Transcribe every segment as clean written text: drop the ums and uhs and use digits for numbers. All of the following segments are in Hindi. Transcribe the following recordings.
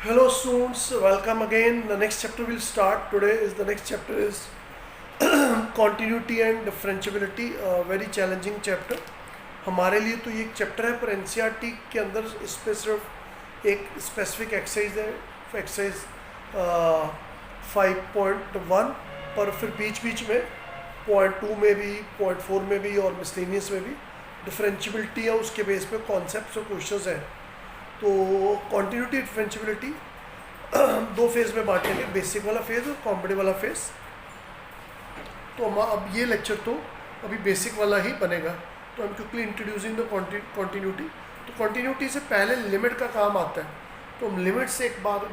Hello students, welcome again. The next chapter will start. Today is the next chapter is continuity and differentiability, very challenging chapter. हमारे लिए तो ये एक चैप्टर है पर एनसीईआरटी के अंदर इस पे सिर्फ एक स्पेसिफिक एक्सरसाइज है, एक्सरसाइज 5.1, पर फिर बीच बीच में पॉइंट 2 में भी, पॉइंट 4 में भी और मिसलेनियस में भी डिफरेंशियबिलिटी है, उसके बेस पे कॉन्सेप्ट्स और क्वेश्चंस हैं. तो कॉन्टिन्यूटी डिफरेंशियबिलिटी दो फेज़ में बांटेंगे, बेसिक वाला फेज़ और कॉम्पिटिटिव वाला फेज़. तो हम अब ये लेक्चर तो अभी बेसिक वाला ही बनेगा. तो हम क्विकली इंट्रोड्यूसिंग द कॉन्टिन्यूटी. तो कॉन्टिन्यूटी से पहले लिमिट का काम आता है, तो हम लिमिट से एक बार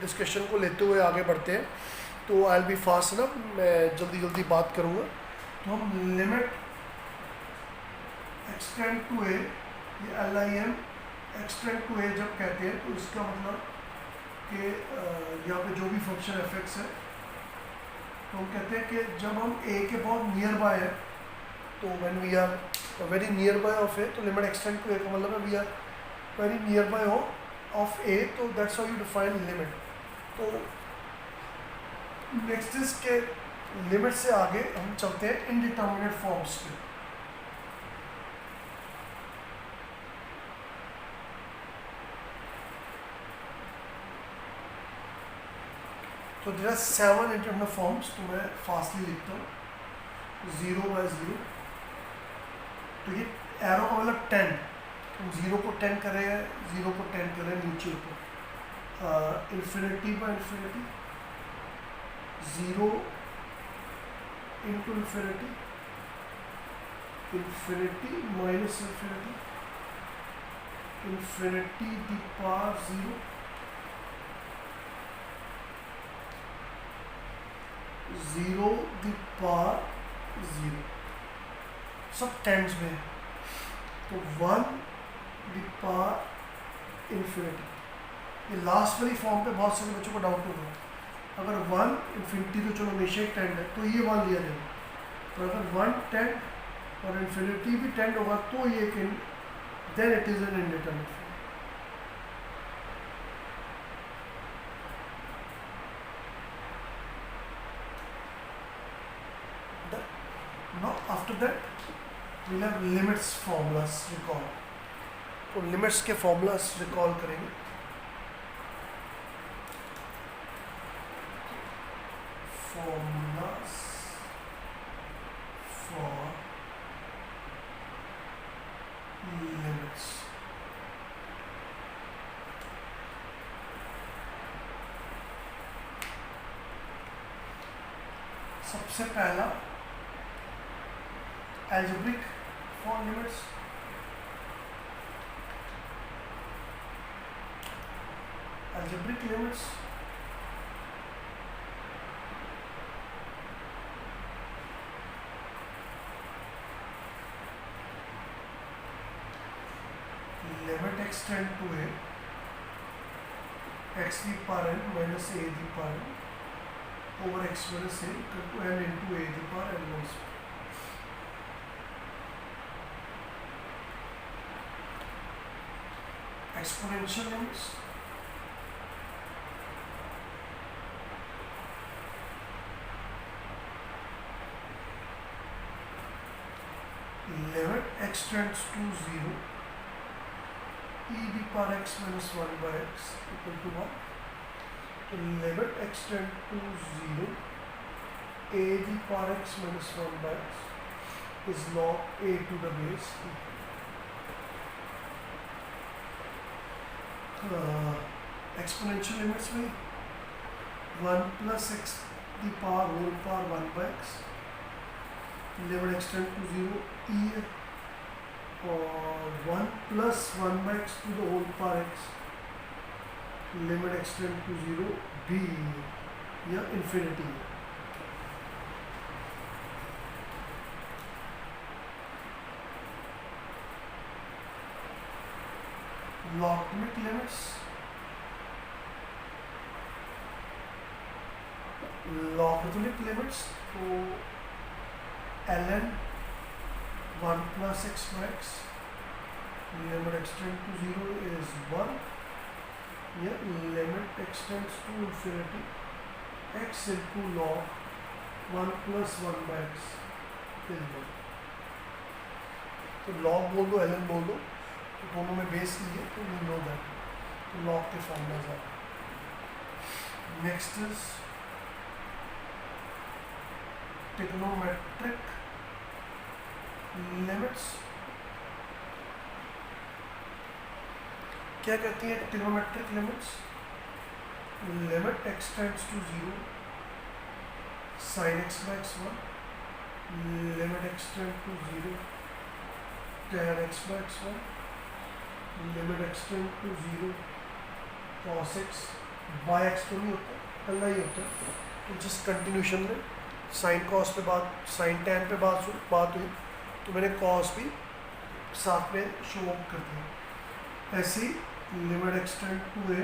डिस्कशन को लेते हुए आगे बढ़ते हैं. तो आई विल बी फास्ट ना, मैं जल्दी जल्दी बात करूँगा. तो हम लिमिट एक्सटेंड टू ए, ये LIM एक्सटेंड टू ए जब कहते हैं तो इसका मतलब कि यहाँ पे जो भी फंक्शन fx है, तो हम कहते हैं कि जब हम a के बहुत नियर बाय है, तो when we are very near by of a, तो लिमिट एक्सटेंड टू a का मतलब है we are very near by of a, तो that's how you define limit. तो नेक्स्ट इज के लिमिट से आगे हम चलते हैं इनडिटर्मिनेट फॉर्म्स के. तो देयर आर 7 इंडिटरमिनेट फॉर्म्स. तो मैं फास्टली लिखता हूँ. 0/0, तो ये एरो का मतलब 10, हम 0 को 10 कर रहे हैं, 0 को 10 कर रहे हैं नीचे ऊपर. Infinity, 0 into infinity minus infinity the power 0, 0 the power 0, सब टेंस में है. तो 1 दी पावर इंफिनिटी. ये लास्ट वाली फॉर्म पे बहुत सारे बच्चों को डाउट होगा. अगर 1 इंफिनिटी तो चलो हमेशा ही 10 है, तो ये 1 लिया जाएगा. तो अगर 1 10 और इंफिनिटी भी 10 होगा तो ये then it is an indeterminate form. Now after that we'll have limits formulas recall. तो लिमिट्स के फॉर्मूलास रिकॉल करेंगे. Formulas for limits. सबसे पहला algebraic for limits. Algebraic limits limit extend to a x the power n minus a the power n over x minus a equal to n into a the power n minus 1. Exponential limits limit x tends to 0, e the power x minus 1 by x equal to 1. So limit x tends to 0, a the power x minus 1 by x is log a to the base. Exponential limits में 1 plus x the power whole power 1 by x, limit extend to 0 e है, और 1 plus 1 by x to the whole power x, limit extend to 0 b या इन्फिनिटी है. Logarithmic limits, तो ln 1 plus x by x, limit extend to 0 is 1, ये limit extends to infinity x into log 1 + 1/x is 1। तो लॉग बोल दो ln बोल दो, तो दोनों में बेस लिए तो यू नो दैट, तो लॉग के फॉर्मूला आ। Next is trigonometric limits. क्या कहती है trigonometric limits? Limit x tends to 0 sin x/x1, limit x tends to 0 tan x/x1, limit x tends to 0 cos x/x तो नहीं होता, पहला ही होता है। तो जिस कंटिन्यूशन में साइन कॉस पे बात, साइन टैन पे बात हुई, तो मैंने कॉस भी साथ में शो अप कर दिया। ऐसे ही limit x tend to a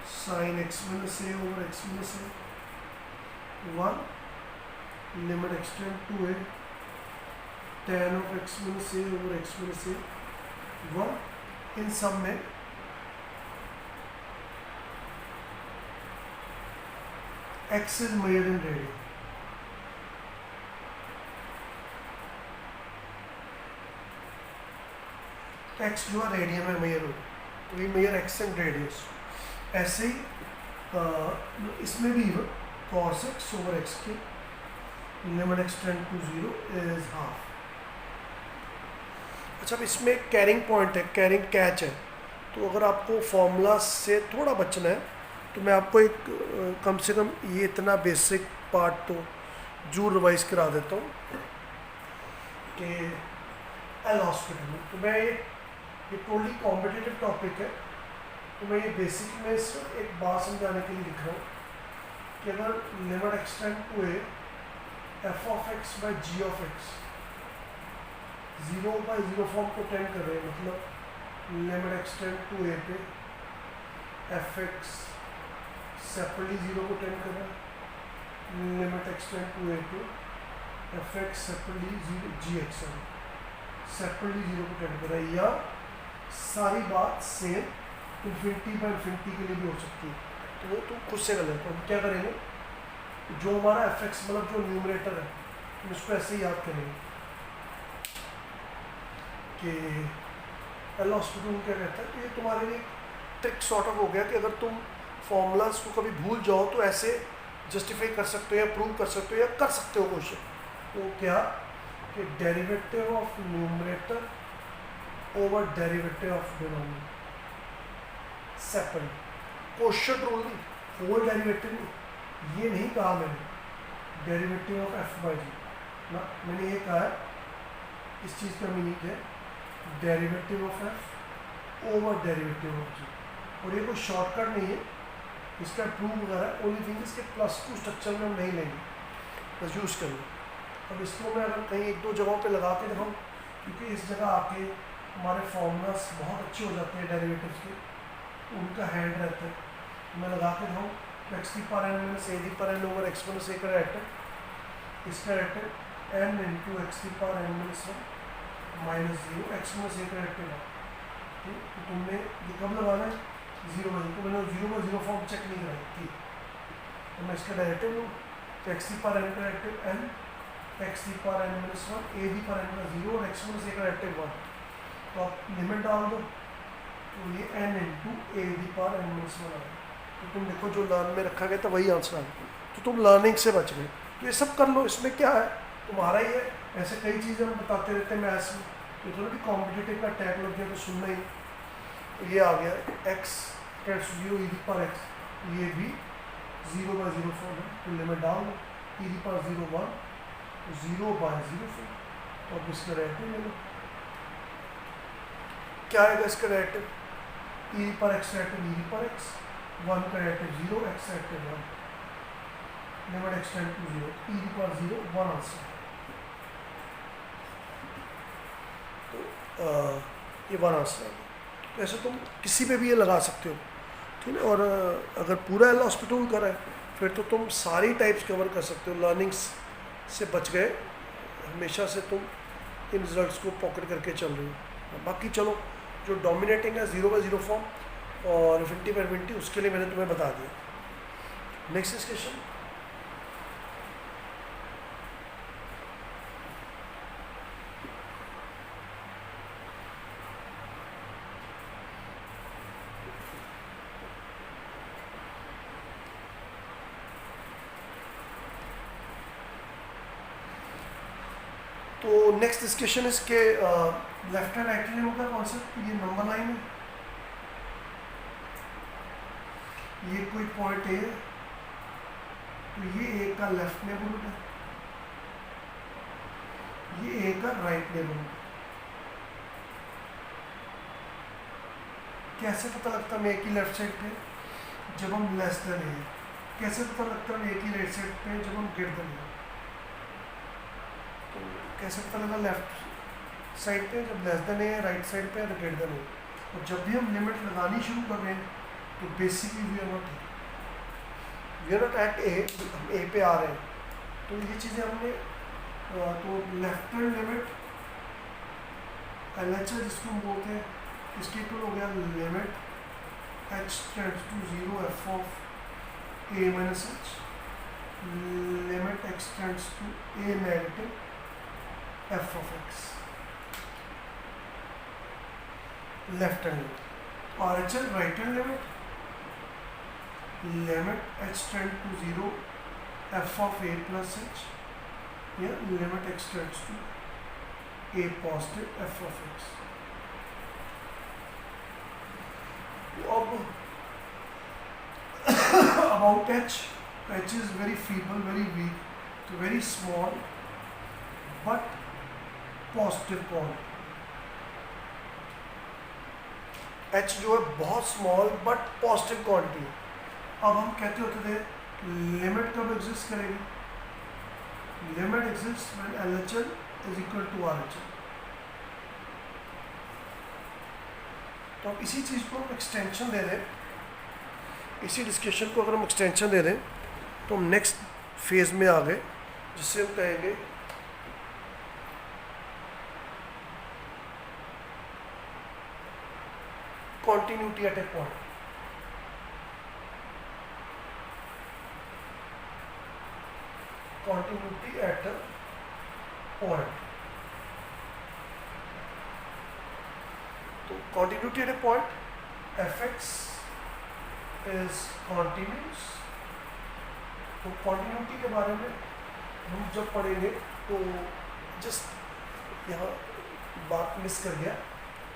sine x-a over x-a 1, limit x tend to a tan of x-a over x-a 1। इन सब में x is measured in radian। x जो है रेडियन में मेजर हो, तो ये मेजर x एंड रेडियस। ऐसे ही इसमें भी cos x ओवर x के limit x tend to 0 is half. अच्छा, अब इसमें कैरिंग पॉइंट है, कैरिंग कैच है। तो अगर आपको फॉर्मूला से थोड़ा बचना है तो मैं आपको एक कम से कम ये इतना बेसिक पार्ट तो जरूर रिवाइज करा देता हूँ कि एल हॉस्पिटल में। तो मैं ये टोटली कॉम्पिटिटिव टॉपिक है, तो मैं ये बेसिक में सिर्फ एक बात समझाने के लिए लिख रहा हूँ कि अगर limit x tend to a f(x/g(x) 0/0 form को टेंड कर रहे हैं, मतलब limit x tend to a पे f(x) सेपरेटली 0 को टेंड कर रहा है, limit x tend to a पे f(x) सेपरेटली g(x) सेपरेटली 0 को टेंड कर रहा है। या सारी बात सेम इन्फिनिटी के लिए भी हो सकती है, तो वो तुम खुद से कर लेते। तो हम क्या करेंगे, जो हमारा f(x) मतलब जो न्यूमरेटर है, हम इसको ऐसे ही याद करेंगे कि एल हॉस्पिटल क्या कहता है कि ये तुम्हारे लिए ट्रिक सॉर्ट ऑफ हो गया कि अगर तुम फॉर्मूलाज को कभी भूल जाओ तो ऐसे जस्टिफाई कर सकते हो या प्रूव कर सकते हो या कर सकते हो क्वेश्चन। तो क्या कि derivative of numerator over derivative of denominator separate. Question rule नहीं, होल डेरिवेटिव नहीं, ये नहीं कहा मैंने डेरिवेटिव ऑफ f/g ना, मैंने ये कहा है इस चीज़ का मीनिंग है derivative of f over derivative of g। और ये कोई शॉर्टकट नहीं है, इसका प्रूव वगैरह ओनली थिंग इसके +2 स्ट्रक्चर में हम नहीं लेंगे, बस यूज़ करेंगे। अब इसको मैं अगर कहीं एक दो जगहों पे लगा के दिखाऊँ, क्योंकि इस जगह आके हमारे फॉर्मूलास बहुत अच्छे हो जाते हैं डेरिवेटिव्स के, उनका हैंड रहता है। मैं लगा के दिखाऊँ x⁻n ओवर x⁻a का रेट है, इसका रेट है n इंटू x⁻n -1 -0 x⁻a का रेट है। तो तुमने ये कब लगाना है 0/0, तो मैंने 0/0 फॉर्म चेक नहीं कराई थी, तो मैं इसका डायरेक्टिव लूँ तो x⁻n का डायरेक्टिव n, x⁻n -1 a⁻n का 0 और x⁻a का डायरेक्टिव 1। तो आप लिमिट डाल दो तो ये n इंटू a⁻n -1 आएगा। तो तुम देखो जो लर्न में रखा गया था वही आंसर आ गया, तो तुम लर्निंग से बच गए। तो ये सब कर लो, इसमें क्या है तुम्हारा ही है। ऐसे कई चीज़ें हम बताते रहते हैं मैथ्स में, तो थोड़ा भी कॉम्पिटिटिव का टैग लग गया तो सुनना ही। तो ये आ गया x टेंड्स टू 0 e⁻x, ये भी 0/0 फॉर्म है, तो लिमिट डाल लो e⁻0 1 0/0 फॉर्म। तो अब इसका डायरेक्टिव ले लो, क्या आएगा इसका डायरेक्टिव e⁻x डायरेक्टिव e⁻x 1 का directive 0 x directive 1, limit x tend to 0 e⁻0 1 answer. तो ये 1 आंसर है। तो ऐसे तुम किसी पे भी ये लगा सकते हो, ठीक है। और अगर पूरा एल हॉस्पिटल करा है फिर तो तुम सारी टाइप्स कवर कर सकते हो, लर्निंग्स से बच गए। हमेशा से तुम इन रिजल्ट्स को पॉकेट करके चल रहे हो। बाकी चलो जो डोमिनेटिंग है 0/0 फॉर्म, और इन्फिनिटी पर इन्फिनिटी उसके लिए मैंने तुम्हें बता दिया। Next discussion. तो नेक्स्ट डिस्कशन इसके लेफ्ट एंड राइट हैंड का कॉन्सेप्ट। ये नंबर लाइन है, ये कोई पॉइंट है, तो ये ए का लेफ्ट नेबरहुड है, ये ए का राइट नेबरहुड। कैसे पता लगता है ए की लेफ्ट साइड पे? जब हम लेस देन ए। कैसे पता लगता है ए की राइट साइड पे? जब हम ग्रेटर देन ए। तो कैसे पता लगा लेफ्ट साइड पे? जब लेस देन है, राइट साइड पे, ग्रेटर देन है। और जब भी हम लिमिट लगानी शुरू कर रहे हैं तो basically we are not at A, हम ए पे आ रहे हैं। तो ये चीज़ें हमने तो लेफ्ट हैंड लिमिट LHS जिसको हम बोलते हैं, इसके इक्वल हो गया limit h tends to 0 f of a minus h, limit x tends to a negative f of x, left hand limit. RHS right hand limit, limit h tend to 0 f of a plus h, या limit x tends to a positive f of x। अब about h is very feeble, very weak, so very small but positive quantity. h जो है बहुत स्मॉल बट पॉजिटिव क्वांटिटी है। अब हम कहते होते थे लिमिट कब एग्जिस्ट करेगी? Limit exist when LHS is equal to RHS। तो अब इसी चीज़ को हम एक्सटेंशन दे दें, इसी डिस्कशन को अगर हम एक्सटेंशन दे दें तो हम नेक्स्ट फेज में आ गए, जिससे हम कहेंगे continuity at a point। continuity at a point। तो continuity at a point, fx is continuous। तो continuity के बारे में हम जब पढ़ेंगे तो जस्ट यहाँ बात मिस कर गया,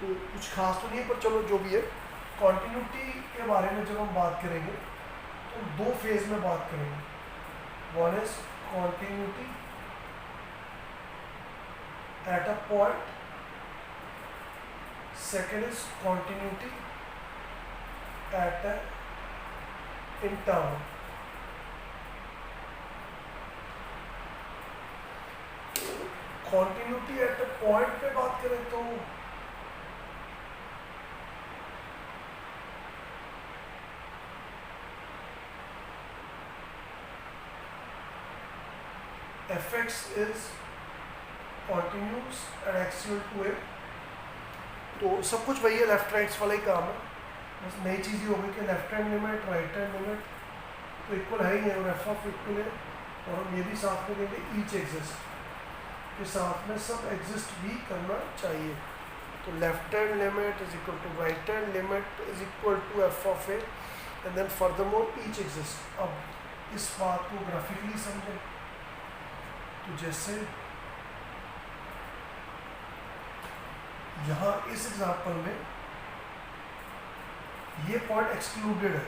तो कुछ खास तो नहीं, पर चलो जो भी है। कॉन्टिन्यूटी के बारे में जब हम बात करेंगे तो दो फेज में बात करेंगे। One is continuity at a point, second is continuity at a interval. Continuity at a point पे बात करें तो fx is continuous and axial to a। तो सब कुछ वही है, लेफ्ट राइट्स वाला ही काम है, बस नई चीज़ ये होगी कि left hand limit right hand limit तो इक्वल है ही है, और एफ ऑफ इक्वल है। और हम ये भी साथ में देंगे ईच एग्जिस्ट के साथ में सब एग्जिस्ट भी करना चाहिए। तो left hand limit is equal to right hand limit is equal to F of a, and then furthermore each exist. अब इस बात को ग्राफिकली समझें तो जैसे यहाँ इस एग्जांपल में ये पॉइंट एक्सक्लूडेड है,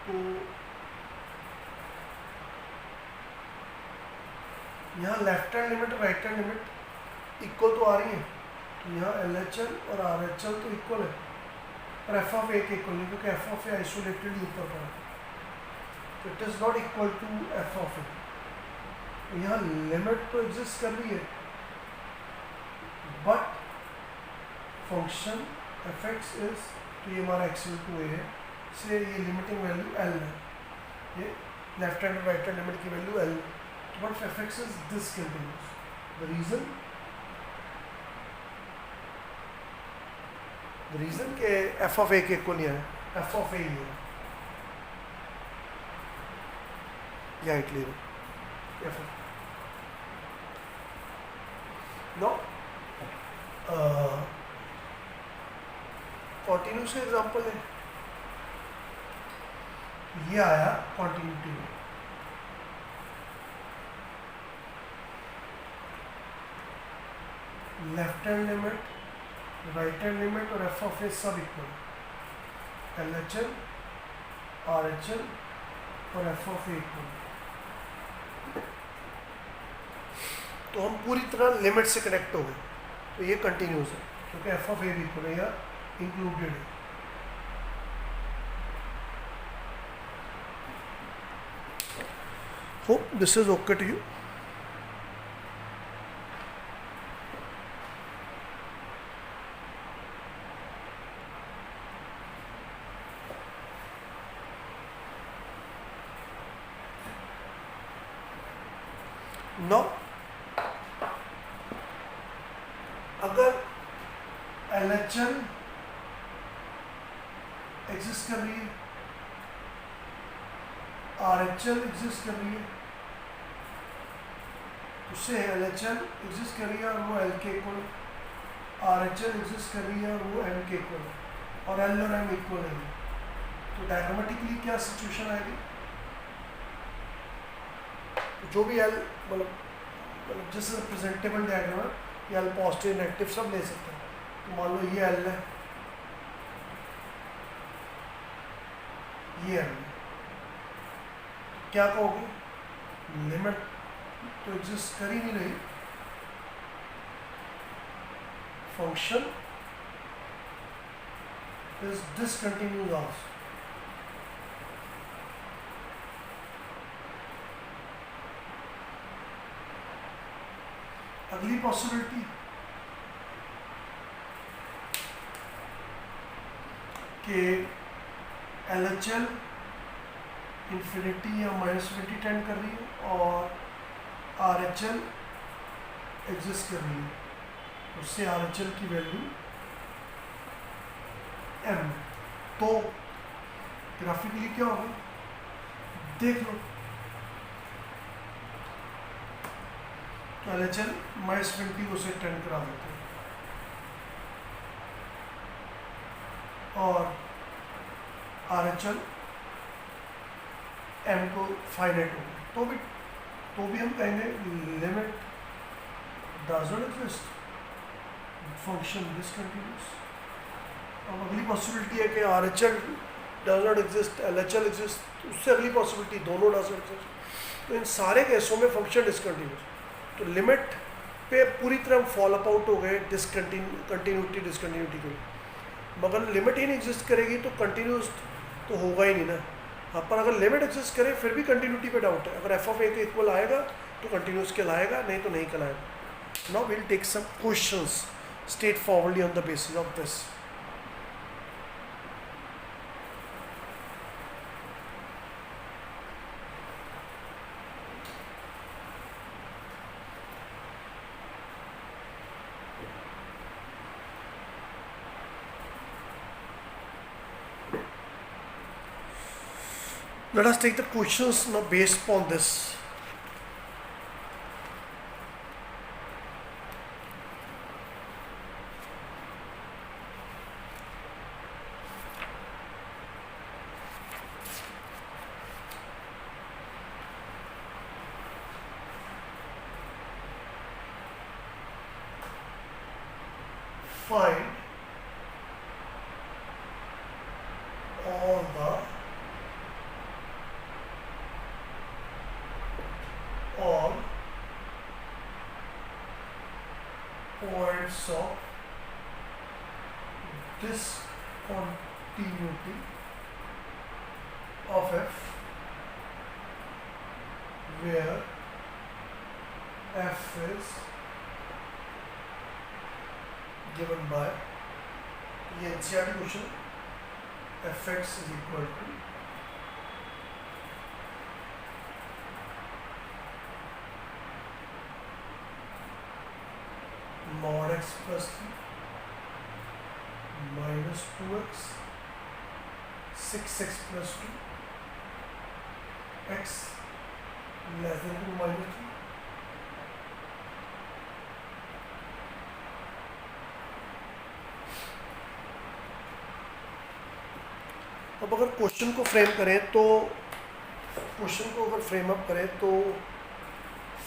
तो यहाँ left hand limit right hand limit equal तो आ रही है, तो यहाँ LHL और RHL तो इक्वल है, पर एफ ऑफ ए के इक्वल नहीं, क्योंकि एफ ऑफ ए आइसोलेटेडली ऊपर पड़ा है, तो it is not equal to F of A. यहाँ लिमिट तो एग्जिस्ट कर रही है, but function F x is, तो ये हमारा एक्सियल टू ए है, इसलिए ये लिमिटिंग वैल्यू एल है, ये लेफ्ट हैंड और राइट हैंड लिमिट की value L, but F x is discontinuous. The reason reason के एफ ऑफ ए के इक्वल नहीं है, एफ ऑफ ए ही है, या इट ले एफ नो कॉन्टिन्यूस एग्जाम्पल है, ये आया कॉन्टिन्यूटी में, left hand limit, right hand limit और एफ ऑफ ए सब equal, L H L, R H L और एफ ऑफ ए इक्वल। तो हम पूरी तरह लिमिट से कनेक्ट हो गए, तो ये कंटिन्यूस है क्योंकि एफ ऑफ ए भी इक्वल है या इंक्लूडेड है। Hope this is okay to you. No अगर एल एच एल एग्जिस्ट कर रही है, आर एच एल एग्जिस्ट कर रही है, उससे एल एच एल एग्जिस्ट कर रही है और वो एल के equal, R H L exist कर रही है और वो एम के इक्वल है, और एल और एम इक्वल है। तो डायग्रामेटिकली क्या सिचुएशन आएगी, जो भी एल मतलब जिस रिप्रेजेंटेबल डायग्राम है, ये एल पॉजिटिव नेगेटिव सब ले सकते हैं। तो मान लो ये एल है, ये एल है, क्या कहोगे, लिमिट तो एग्जिस्ट कर ही नहीं रही, फंक्शन इज डिसकंटिन्यूअस आल्सो। अगली पॉसिबिलिटी कि एल एच एल इन्फिनिटी या -20 टेंड कर रही है और आर एच एल एग्जिस्ट कर रही है, उससे आर एच एल की वैल्यू एम। तो ग्राफिकली क्या होगा, देख लो, एल एच एल -20 को से टेंड करा देते हैं और आर एच एल एम को फाइनाइट होगा, तो भी हम कहेंगे limit does not exist, function discontinuous. अब अगली पॉसिबिलिटी है कि R H L does not exist, L H L exist, उससे अगली पॉसिबिलिटी दोनों डज नॉट एग्जिस्ट। तो इन सारे केसों में फंक्शन डिसकंटिन्यूअस। तो लिमिट पे पूरी तरह हम फॉल अपाउट हो गए कंटिन्यूटी डिसकंटिन्यूटी के, मगर लिमिट ही नहीं एग्जिस्ट करेगी तो कंटिन्यूस तो होगा ही नहीं ना। हाँ, पर अगर लिमिट एग्जिस्ट करे फिर भी कंटिन्यूटी पे डाउट है, अगर एफ ऑफ ए के इक्वल आएगा तो कंटिन्यूस कहलाएगा, नहीं तो नहीं कहलाएगा। Now will take some questions straight forwardly on the basis of this. Let us take the questions now based upon this. Find all the points of discontinuity of f where f is given by ये NCERT question, fx is equal to mod x plus 3 minus plus 2x 6x plus 2 x less than to minus 3। अब अगर क्वेश्चन को फ्रेम करें तो क्वेश्चन को अगर फ्रेम अप करें तो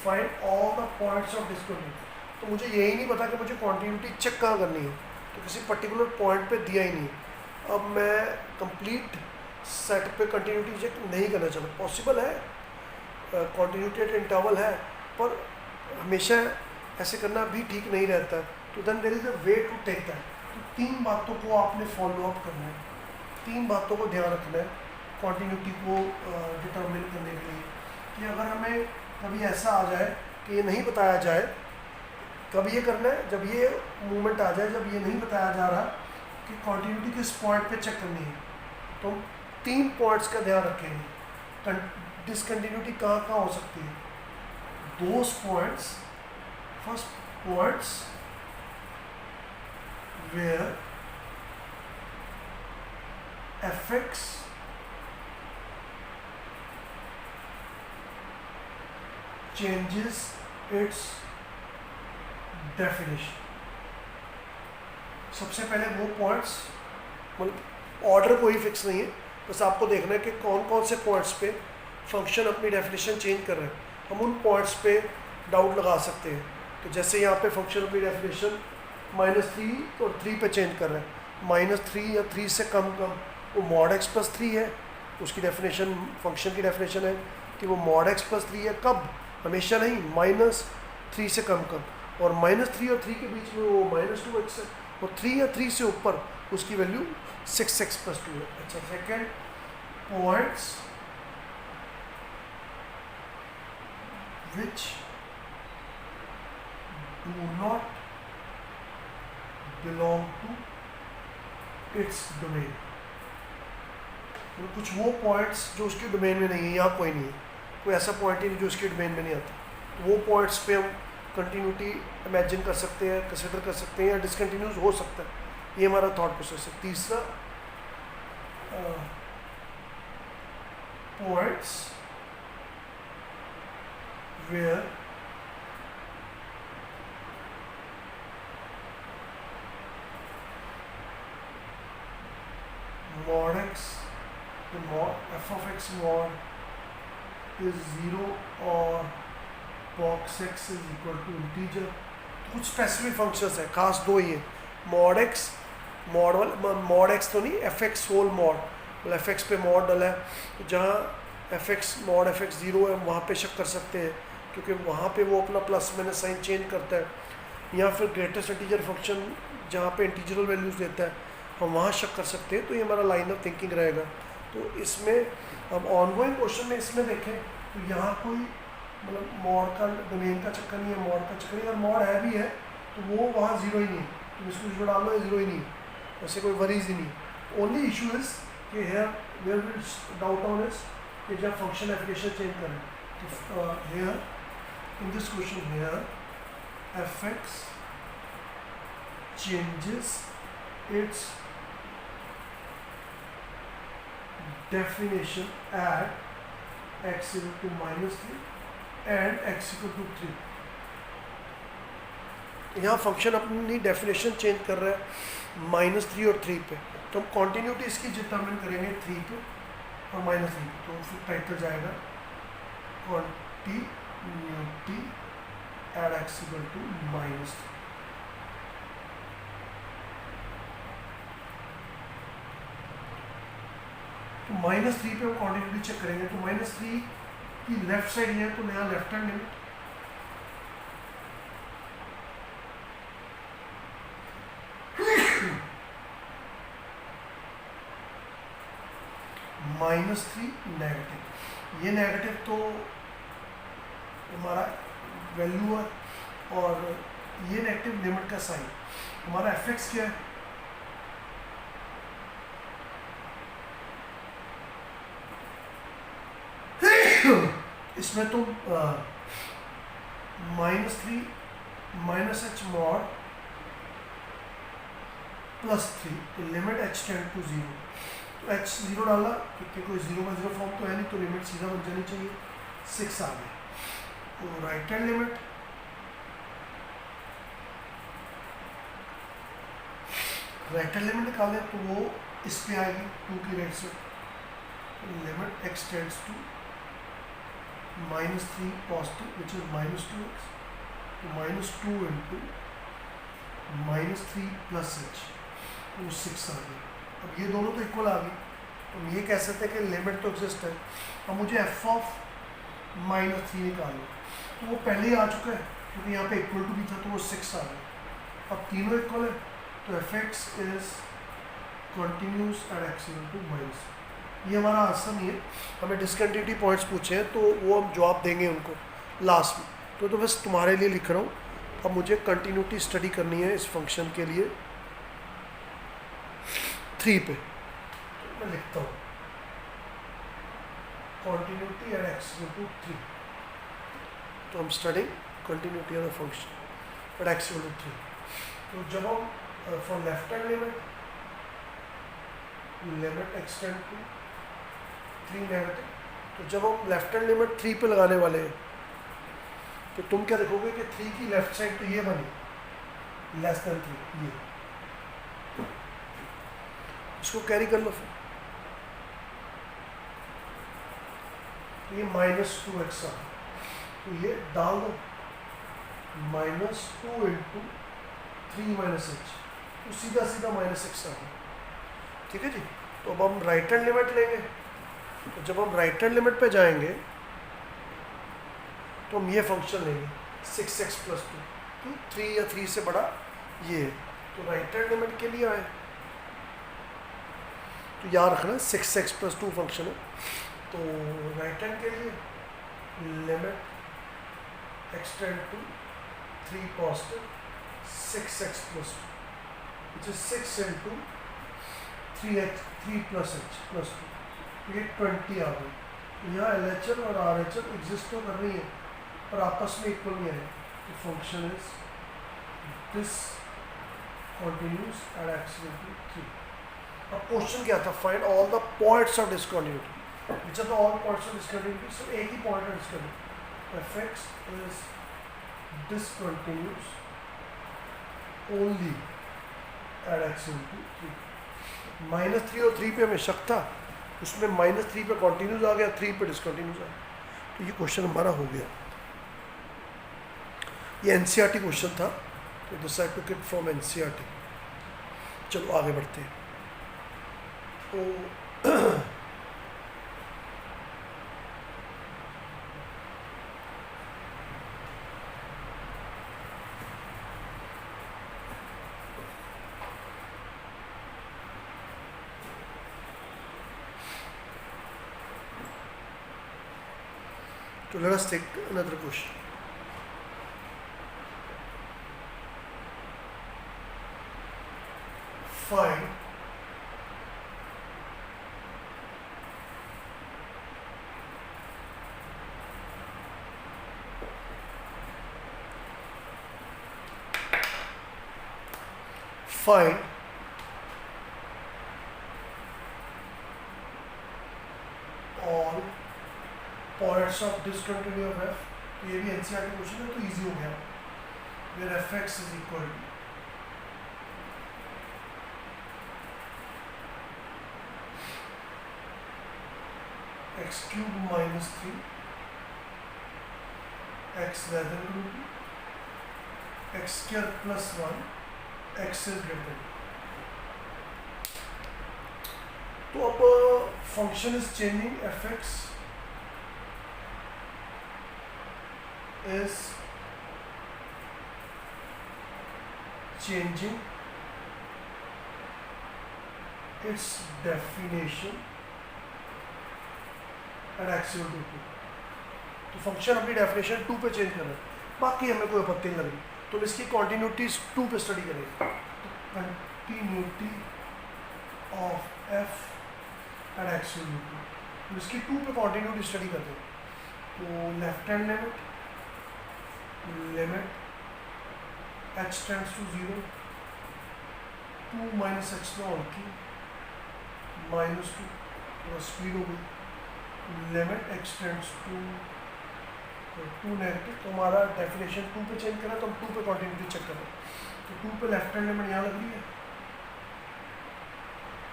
find all the points of discontinuity, तो मुझे यही नहीं पता कि मुझे कॉन्टिन्यूटी चेक कहाँ करनी है, तो किसी पर्टिकुलर पॉइंट पे दिया ही नहीं। अब मैं कंप्लीट सेट पे कंटिन्यूटी चेक नहीं करना चाहता। पॉसिबल है, कॉन्टिन्यूटी एट इंटरवल है, पर हमेशा ऐसे करना भी ठीक नहीं रहता। तो then there is a way to take that. तो 3 बातों को आपने फॉलो अप करना है, 3 बातों को ध्यान रखना है कॉन्टिन्यूटी को डिटरमिन करने के लिए। कि अगर हमें कभी ऐसा आ जाए कि ये नहीं बताया जाए, कब ये करना है, जब ये मूवमेंट आ जाए, जब ये नहीं बताया जा रहा कि कॉन्टिन्यूटी किस पॉइंट पे चेक करनी है, तो 3 पॉइंट्स का ध्यान रखेंगे। डिसकंटिन्यूटी कहाँ कहाँ हो सकती है? Those points, first points where fx changes its definition। सबसे पहले वो पॉइंट्स, मतलब ऑर्डर कोई फिक्स नहीं है, बस आपको देखना है कि कौन कौन से पॉइंट्स पे फंक्शन अपनी डेफिनेशन चेंज कर रहे हैं। हम उन पॉइंट्स पे डाउट लगा सकते हैं। तो जैसे यहाँ पे फंक्शन अपनी डेफिनेशन -3 और 3 पे चेंज कर रहे हैं। -3 या 3 से कम वो मॉड x प्लस 3 है, उसकी डेफिनेशन, फंक्शन की डेफिनेशन है कि वो मॉड x प्लस 3 है। कब? हमेशा नहीं, -3 से कम। और -3 और 3 के बीच में वो -2x है, और 3 या 3 से ऊपर उसकी वैल्यू 6x प्लस 2 है। अच्छा, second points which do not belong to its domain. कुछ वो पॉइंट्स जो उसके डोमेन में नहीं है, यहाँ कोई नहीं है, कोई ऐसा पॉइंट ही नहीं जो उसके डोमेन में नहीं आता। तो वो पॉइंट्स पे हम कंटिन्यूटी इमेजिन कर सकते हैं, कंसिडर कर सकते हैं, या डिसकंटिन्यूस हो सकता है। ये हमारा थॉट प्रोसेस है। तीसरा, points where mod x, the mod f of x mod is 0 और box x is equal to integer। कुछ स्पेसिफिक फंक्शंस है, खास 2 ही है। mod x, mod x तो नहीं, एफ एक्स होल मॉड, मतलब एफ एक्स पे मॉड डला है, तो जहाँ F x mod F x 0 है वहाँ पे शक कर सकते हैं, क्योंकि वहाँ पे वो अपना प्लस माइनस साइन चेंज करता है। या फिर ग्रेटेस्ट इंटीजर फंक्शन जहाँ पे इंटीजरल वैल्यूज़ देता है, हम वहाँ शक कर सकते हैं। तो ये हमारा लाइन ऑफ थिंकिंग रहेगा। तो इसमें अब ऑनगोइंग क्वेश्चन में इसमें देखें तो यहाँ कोई मतलब मॉड का डोमेन का चक्कर नहीं है, मॉड का चक्कर नहीं। अगर मॉड है भी है तो वो वहाँ 0 ही नहीं है, तो इसको जो डाल लो 0 ही नहीं है, ऐसे कोई वरीज ही नहीं। ओनली इशू इज़ कि here where will doubt on is कि जब फंक्शन एप्लीकेशन चेंज करें तो here in this question here f x changes its definition at x equal to -3 and x equal to 3। यहाँ फंक्शन अपनी डेफिनेशन चेंज कर रहा है -3 और 3 पे, तो हम कॉन्टिन्यूटी इसकी डिटरमिन करेंगे 3 पे और -3 पे। तो फिर टाइप पर जाएगा continuity at x equal to -3। तो -3 पे हम क्वांटिटी चेक करेंगे। तो -3 की लेफ्ट साइड है, तो यहाँ लेफ्ट हैंड लिमिट -3 नेगेटिव, ये नेगेटिव तो हमारा वैल्यू है, और ये नेगेटिव लिमिट का साइन। हमारा एफ एक्स क्या है? इसमें तो -3 -h mod +3, तो लिमिट h टेंड टू 0, तो h 0 डाला क्योंकि कोई 0 का 0 फॉर्म तो है नहीं, तो लिमिट सीधा बन जानी चाहिए 6 आ गई। तो राइट हैंड लिमिट निकालें तो वो इस पे आएगी 2 की रेट से, limit x tends to -3 positive which is -2x, तो -2 इंटू -3 + h, तो 6 आ गई। अब ये दोनों तो इक्वल आ गई, तो हम ये कह सकते हैं कि लिमिट तो एग्जिस्ट है। अब मुझे f ऑफ -3 निकालना, तो वो पहले ही आ चुका है क्योंकि यहाँ पे इक्वल टू भी था, तो वो 6 आ गया। अब तीनों इक्वल है, तो f(x) is continuous at x = -। ये हमारा आंसर नहीं है, हमें डिसकंटिन्यूटी पॉइंट्स पूछे हैं तो वो हम जवाब देंगे उनको लास्ट में। तो बस तुम्हारे लिए लिख रहा हूँ। अब मुझे कंटिन्यूटी स्टडी करनी है इस फंक्शन के लिए 3 पे, तो मैं लिखता हूँ continuity at x = 3, तो हम studying continuity of the function at x = 3। तो जब हम for left hand limit x tend to 3 negative, तो जब हम लेफ्ट हैंड लिमिट 3 पे लगाने वाले हैं तो तुम क्या देखोगे कि 3 की लेफ्ट साइड तो ये बनी <3, ये इसको कैरी कर लो फिर, ये -2x आ, तो ये डाल दो -2 इंटू 3 - h, तो सीधा सीधा -6 आ गया। ठीक है जी। तो अब हम राइट हैंड लिमिट लेंगे, तो जब हम राइट हैंड लिमिट पे जाएंगे तो हम ये फंक्शन लेंगे 6x + 2, तो 3 या 3 से बड़ा ये है, तो राइट हैंड लिमिट के लिए आए तो याद रखना 6x + 2 फंक्शन है। तो राइट हैंड के लिए limit x tend to 3 positive 6x + 2 which is 6 into 3x 3 + h + 2, ये 20 आ गई। यहाँ LHS और RHS एग्जिस्ट तो कर रही है पर आपस में इक्वल नहीं है, तो function is this continuous at x = 3। अब क्वेश्चन क्या था, find all the points of discontinuity, which are the all points of discontinuity, so एक ही पॉइंट है discontinuity, f(x) is discontinuous only at x = 3। -3 और 3 पे हमें शक था, उसमें -3 पे कॉन्टिन्यूस आ गया, 3 पे डिसकंटिन्यूस आ गया, तो ये क्वेश्चन हमारा हो गया। ये NCERT क्वेश्चन था, तो this I took it from NCERT। चलो आगे बढ़ते हैं। तो let us take another question. Find all points of discontinuity of f, तो ये भी NCERT क्वेश्चन है तो इजी हो गया, where f(x) is equal to x³ - 3 x less than equal to x² + 1 x is greater than। तो अब function is changing, f(x) is changing its definition at x = 2। तो फंक्शन अपनी डेफिनेशन 2 पे चेंज करना है, बाकी हमें कोई आपत्ति नहीं लगी, तो इसकी कॉन्टिन्यूटी 2 पे स्टडी करेंगे। तो continuity of f at x = 2, तो इसकी 2 पे कॉन्टिन्यूटी स्टडी करते हैं। तो left hand limit h tends to 0 2 minus h not cube minus 2, थोड़ा स्पीड हो गई, limit x tends to 2 negative. तो हमारा डेफिनेशन 2 पे चेंज करा तो हम 2 पे कॉन्टिन्यूटी चेक करें। तो 2 पे लेफ्ट हैंड लिमिट यहाँ लग रही है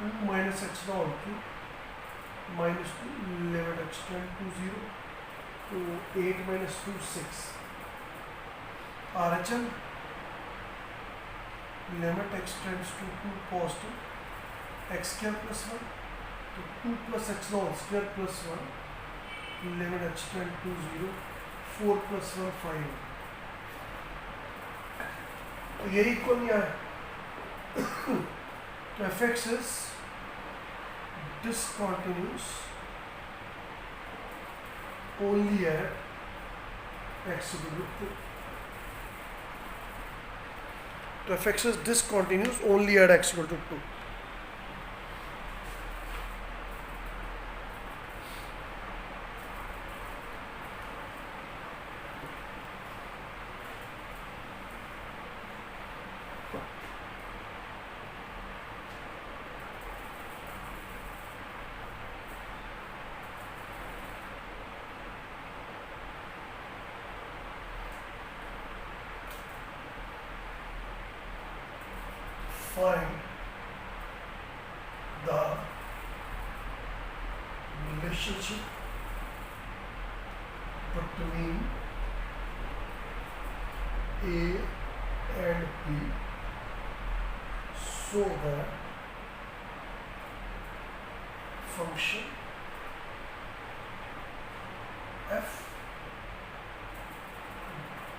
2 minus h not cube minus 2 limit x tend to 0, तो 8 minus 2 6 R H M limit x tends to 2 positive x square plus 1, तो 2 plus x not square plus 1 limit x tend to 0, 4 plus 1 5। तो ये इक्वल नहीं आया। तो f x is discontinuous only at x equal to 2. तो fx is discontinuous only at x equal to 2. Find the relationship between A and B so that function f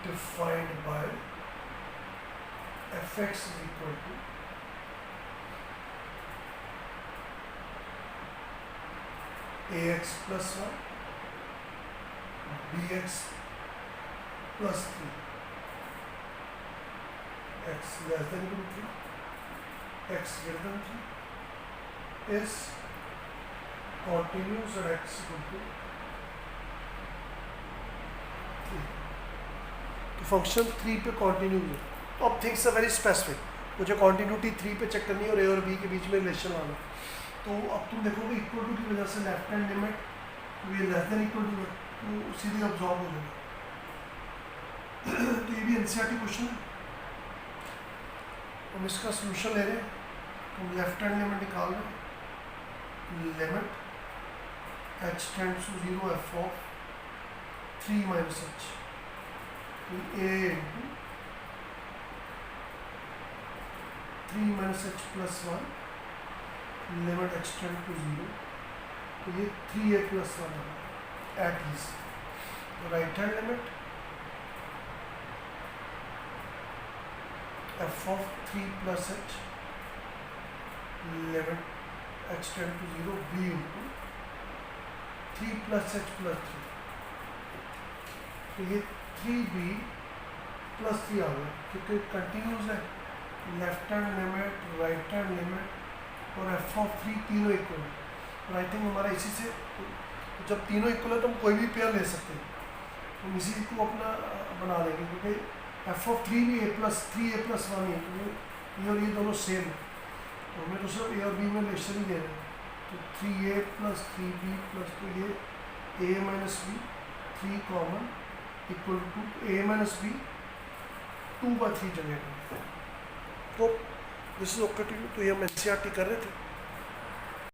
defined by fx is equal to ax plus 1 bx plus 3 x less than equal to 3 x greater than 3 is continuous at x equal to 3। तो फंक्शन 3 पे कॉन्टिन्यूस है। तो अब थिंग्स आर वेरी स्पेसिफिक, मुझे कॉन्टिन्यूटी 3 पे चेक करनी है और ए और बी के बीच में रिलेशन लाना। तो अब तुम देखोगे इक्वल टू की वजह से लेफ्ट हैंड लिमिट ये लेस देन इक्वल टू है तो सीधे अब्जॉर्ब हो जाएगा। तो ये भी एनसीईआरटी क्वेश्चन है। हम इसका सोल्यूशन ले रहे हैं, तो लेफ्ट हैंड लिमिट निकाल रहे हैं, limit H tends to 0 F of 3 minus H, तो A into 3 minus H plus 1 limit x tend to 0, तो ये 3a प्लस 1 है at least. Right hand limit F of 3 plus H limit x tend to 0 B into 3 plus H plus 3, तो ये 3b प्लस 3 आ गया क्योंकि कंटिन्यूस है। Left hand limit right hand limit और एफ ऑफ 3 तीनों इक्वल है। और आई थिंक हमारा इसी से तो जब तीनों इक्वल है तो हम कोई भी पेयर ले सकते हैं, हम इसी को अपना बना लेंगे क्योंकि एफ ऑफ 3 भी a प्लस 1 है, तो ये और ये दोनों सेम है, तो हमें तो सिर्फ ए और बी में रिलेशन ही दे रहे हैं। तो 3a प्लस 3b प्लस, तो ये a minus b 3 common equal to a minus b 2/3 जगह। तो this is okay to you. तो ये हम एनसीईआरटी कर रहे थे।